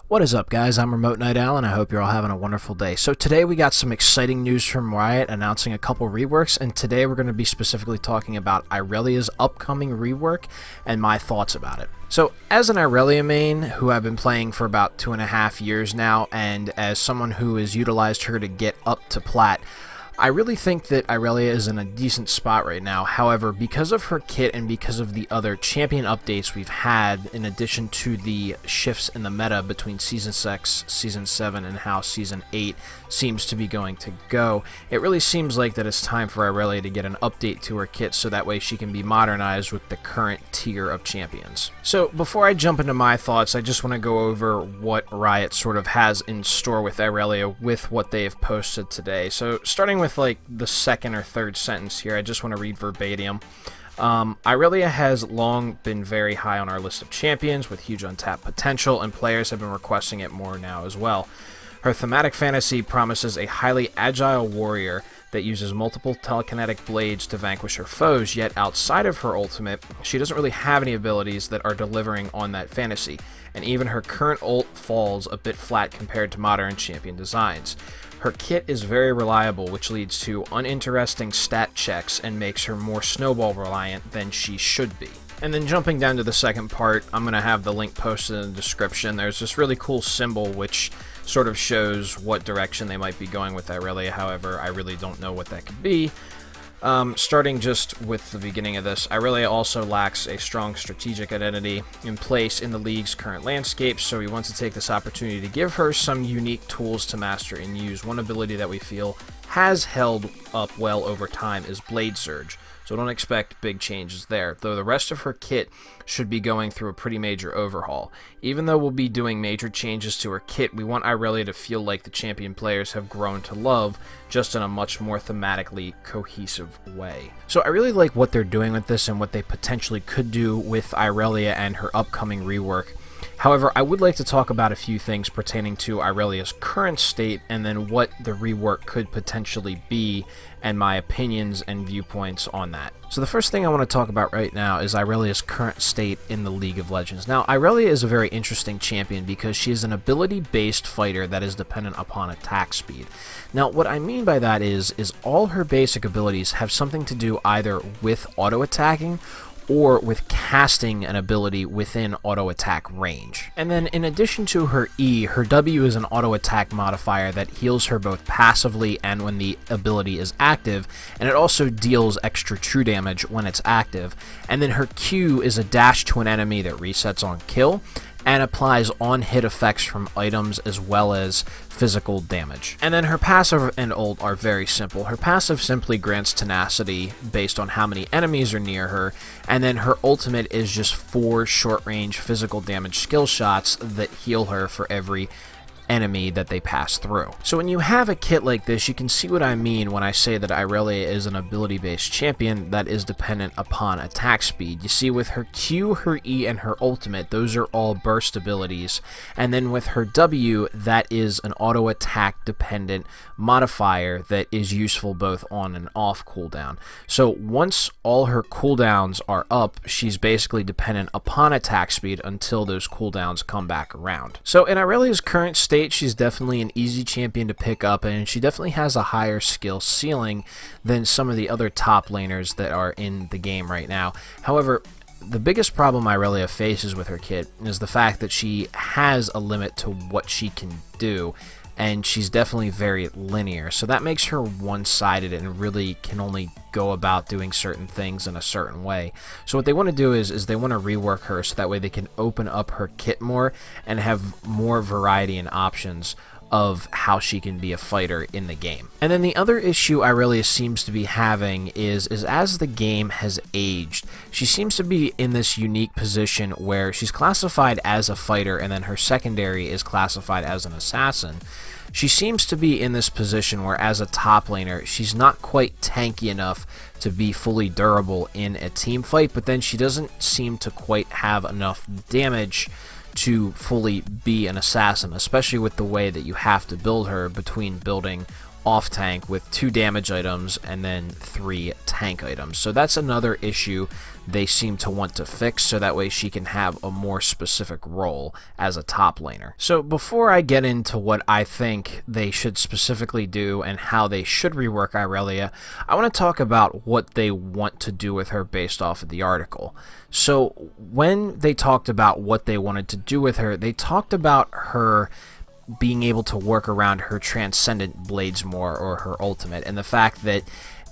What is up, guys? I'm Remote Night Owl, and I hope you're all having a wonderful day. So today we got some exciting news from Riot announcing a couple reworks, and today we're going to be specifically talking about Irelia's upcoming rework and my thoughts about it. So as an Irelia main, who I've been playing for about 2.5 years now, and as someone who has utilized her to get up to plat, I really think that Irelia is in a decent spot right now. However, because of her kit and because of the other champion updates we've had, in addition to the shifts in the meta between Season 6, Season 7, and how Season 8 seems to be going to go, it really seems like that it's time for Irelia to get an update to her kit so that way she can be modernized with the current tier of champions. So before I jump into my thoughts, I just want to go over what Riot sort of has in store with Irelia with what they have posted today. So starting with like the second or third sentence here, I just want to read verbatim. Irelia has long been very high on our list of champions with huge untapped potential, and players have been requesting it more now as well. Her thematic fantasy promises a highly agile warrior that uses multiple telekinetic blades to vanquish her foes, yet outside of her ultimate, she doesn't really have any abilities that are delivering on that fantasy, and even her current ult falls a bit flat compared to modern champion designs. Her kit is very reliable, which leads to uninteresting stat checks and makes her more snowball reliant than she should be. And then jumping down to the second part, I'm going to have the link posted in the description. There's this really cool symbol which sort of shows what direction they might be going with Irelia. However, I really don't know what that could be. Starting just with the beginning of this, Irelia also lacks a strong strategic identity in place in the league's current landscape, so we want to take this opportunity to give her some unique tools to master and use. One ability that we feel has held up well over time is Blade Surge, so don't expect big changes there, though the rest of her kit should be going through a pretty major overhaul. Even though we'll be doing major changes to her kit, we want Irelia to feel like the champion players have grown to love, just in a much more thematically cohesive way. So I really like what they're doing with this and what they potentially could do with Irelia and her upcoming rework. However, I would like to talk about a few things pertaining to Irelia's current state and then what the rework could potentially be and my opinions and viewpoints on that. So the first thing I want to talk about right now is Irelia's current state in the League of Legends. Now, Irelia is a very interesting champion because she is an ability-based fighter that is dependent upon attack speed. Now, what I mean by that is all her basic abilities have something to do either with auto-attacking or with casting an ability within auto-attack range. And then in addition to her E, her W is an auto-attack modifier that heals her both passively and when the ability is active, and it also deals extra true damage when it's active. And then her Q is a dash to an enemy that resets on kill, and applies on-hit effects from items as well as physical damage. And then her passive and ult are very simple. Her passive simply grants tenacity based on how many enemies are near her, and then her ultimate is just 4 short-range physical damage skill shots that heal her for every enemy that they pass through. So when you have a kit like this, you can see what I mean when I say that Irelia is an ability-based champion that is dependent upon attack speed. You see, with her Q, her E, and her ultimate, those are all burst abilities, and then with her W, that is an auto-attack dependent modifier that is useful both on and off cooldown. So once all her cooldowns are up, she's basically dependent upon attack speed until those cooldowns come back around. So in Irelia's current state, she's definitely an easy champion to pick up, and she definitely has a higher skill ceiling than some of the other top laners that are in the game right now. However, the biggest problem Irelia faces with her kit is the fact that she has a limit to what she can do, and she's definitely very linear, so that makes her one-sided and really can only go about doing certain things in a certain way. So what they want to do is they want to rework her so that way they can open up her kit more and have more variety and options of how she can be a fighter in the game. And then the other issue Irelia seems to be having is as the game has aged, she seems to be in this unique position where she's classified as a fighter and then her secondary is classified as an assassin. She seems to be in this position where as a top laner, she's not quite tanky enough to be fully durable in a team fight, but then she doesn't seem to quite have enough damage to fully be an assassin, especially with the way that you have to build her between building off tank with 2 damage items and then 3 tank items. So that's another issue they seem to want to fix, so that way she can have a more specific role as a top laner. So before I get into what I think they should specifically do and how they should rework Irelia, I want to talk about what they want to do with her based off of the article. So when they talked about what they wanted to do with her, they talked about her being able to work around her Transcendent Blades more, or her ultimate, and the fact that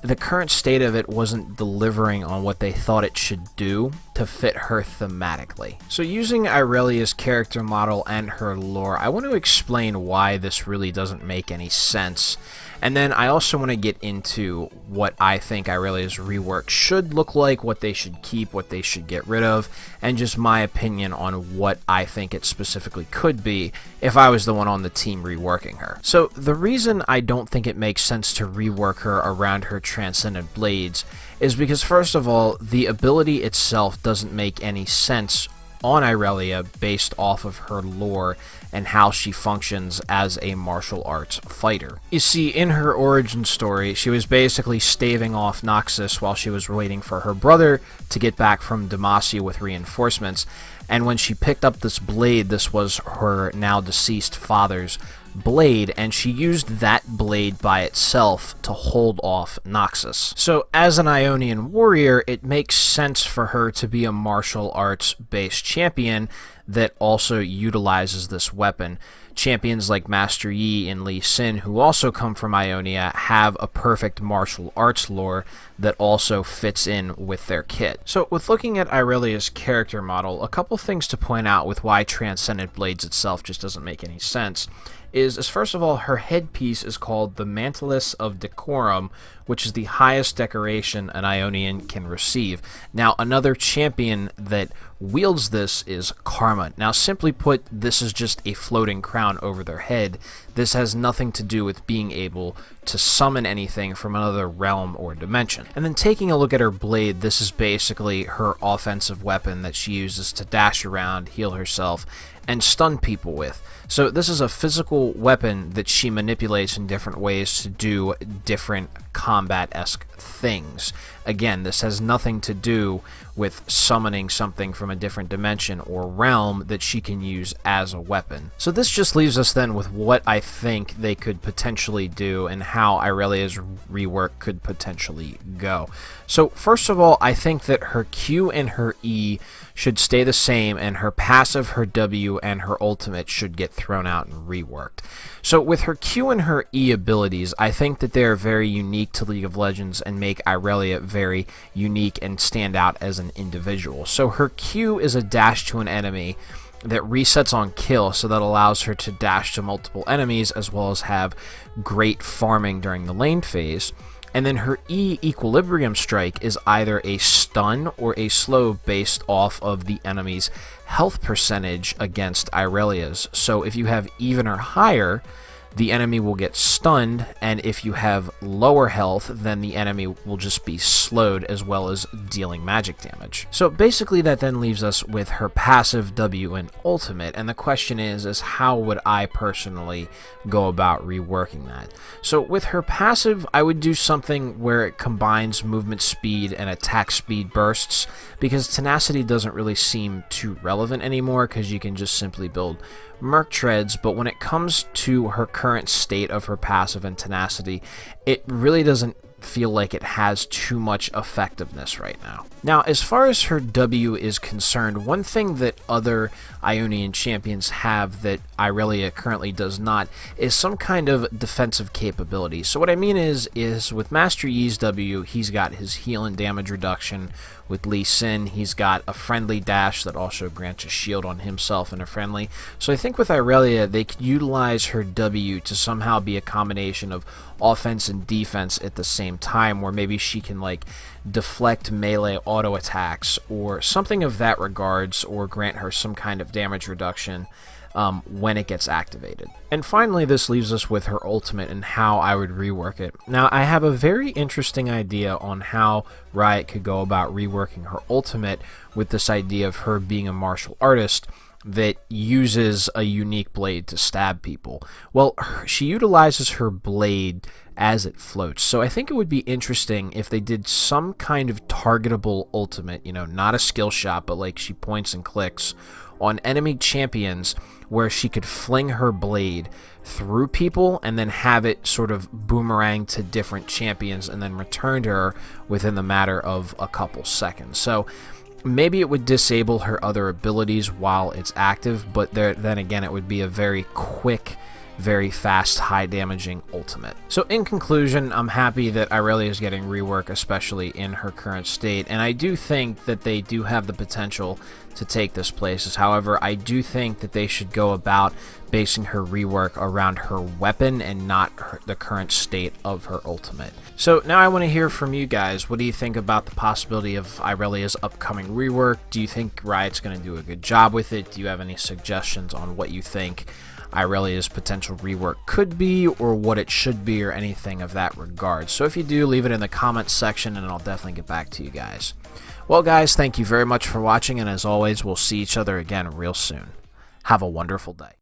the current state of it wasn't delivering on what they thought it should do to fit her thematically. So using Irelia's character model and her lore, I want to explain why this really doesn't make any sense. And then I also want to get into what I think Irelia's rework should look like, what they should keep, what they should get rid of, and just my opinion on what I think it specifically could be if I was the one on the team reworking her. So the reason I don't think it makes sense to rework her around her Transcendent Blades is because, first of all, the ability itself doesn't make any sense on Irelia based off of her lore and how she functions as a martial arts fighter. You see, in her origin story, she was basically staving off Noxus while she was waiting for her brother to get back from Demacia with reinforcements, and when she picked up this blade, this was her now deceased father's blade, and she used that blade by itself to hold off Noxus. So as an Ionian warrior, it makes sense for her to be a martial arts based champion that also utilizes this weapon. Champions like Master Yi and Lee Sin, who also come from Ionia, have a perfect martial arts lore that also fits in with their kit. So with looking at Irelia's character model, a couple things to point out with why Transcendent Blades itself just doesn't make any sense is first of all, her headpiece is called the Mantless of Decorum, which is the highest decoration an Ionian can receive. Now, another champion that wields this is Karma. Now, simply put, this is just a floating crown over their head. This has nothing to do with being able to summon anything from another realm or dimension. And then taking a look at her blade, this is basically her offensive weapon that she uses to dash around, heal herself, and stun people with. So this is a physical weapon that she manipulates in different ways to do different combat-esque things. Again, this has nothing to do with summoning something from a different dimension or realm that she can use as a weapon. So this just leaves us then with what I think they could potentially do and how Irelia's rework could potentially go. So first of all, I think that her Q and her E should stay the same, and her passive, her W, and her ultimate should get thrown out and reworked. So with her Q and her E abilities, I think that they are very unique to League of Legends and make Irelia very unique and stand out as an individual. So her Q is a dash to an enemy that resets on kill, so that allows her to dash to multiple enemies as well as have great farming during the lane phase. And then her E, Equilibrium Strike, is either a stun or a slow based off of the enemy's health percentage against Irelia's. So if you have even or higher, the enemy will get stunned, and if you have lower health, then the enemy will just be slowed as well as dealing magic damage. So basically that then leaves us with her passive, W, and ultimate, and the question is how would I personally go about reworking that? So with her passive, I would do something where it combines movement speed and attack speed bursts, because tenacity doesn't really seem too relevant anymore because you can just simply build Merc Treads, but when it comes to her current state of her passive and tenacity, it really doesn't feel like it has too much effectiveness right now. Now, as far as her W is concerned, one thing that other Ionian champions have that Irelia currently does not is some kind of defensive capability. So what I mean is with Master Yi's W, he's got his heal and damage reduction. With Lee Sin, he's got a friendly dash that also grants a shield on himself and a friendly. So I think with Irelia, they could utilize her W to somehow be a combination of offense and defense at the same time, where maybe she can like deflect melee auto attacks or something of that regards, or grant her some kind of damage reduction when it gets activated. And finally, this leaves us with her ultimate and how I would rework it. Now, I have a very interesting idea on how Riot could go about reworking her ultimate with this idea of her being a martial artist. that uses a unique blade to stab people. Well, she utilizes her blade as it floats. So I think it would be interesting if they did some kind of targetable ultimate, not a skill shot, but like she points and clicks on enemy champions where she could fling her blade through people and then have it sort of boomerang to different champions and then return to her within the matter of a couple seconds. So maybe it would disable her other abilities while it's active, but then again, it would be a very quick, very fast, high damaging ultimate. So in conclusion, I'm happy that Irelia is getting rework, especially in her current state, and I do think that they do have the potential to take this places. However, I do think that they should go about basing her rework around her weapon and not the current state of her ultimate. So now I want to hear from you guys. What do you think about the possibility of Irelia's upcoming rework? Do you think Riot's going to do a good job with it? Do you have any suggestions on what you think Irelia's potential rework could be, or what it should be, or anything of that regard? So if you do, leave it in the comments section and I'll definitely get back to you guys. Well guys, thank you very much for watching, and as always, we'll see each other again real soon. Have a wonderful day.